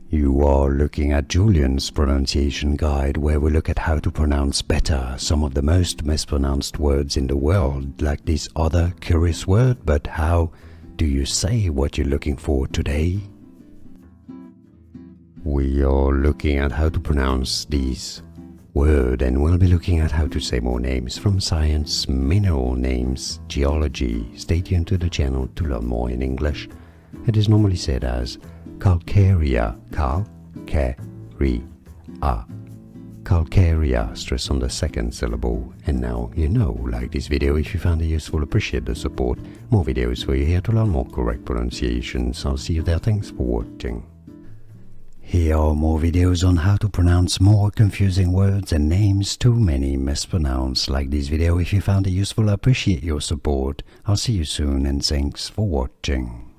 You are looking at Julian's pronunciation guide, where we look at how to pronounce better some of the most mispronounced words in the world, like this other curious word. But how do you say what you're looking for today? We are looking at how to pronounce these word, and we'll be looking at how to say more names from science, mineral names, geology. Stay tuned to the channel to learn more in English. It is normally said as Calcarea, Calcarea, Calcarea, stress on the second syllable. And now you know. Like this video if you found it useful, appreciate the support. More videos for you here to learn more correct pronunciations. I'll see you there. Thanks for watching. Here are more videos on how to pronounce more confusing words and names too many mispronounced. Like this video if you found it useful, I appreciate your support. I'll see you soon and thanks for watching.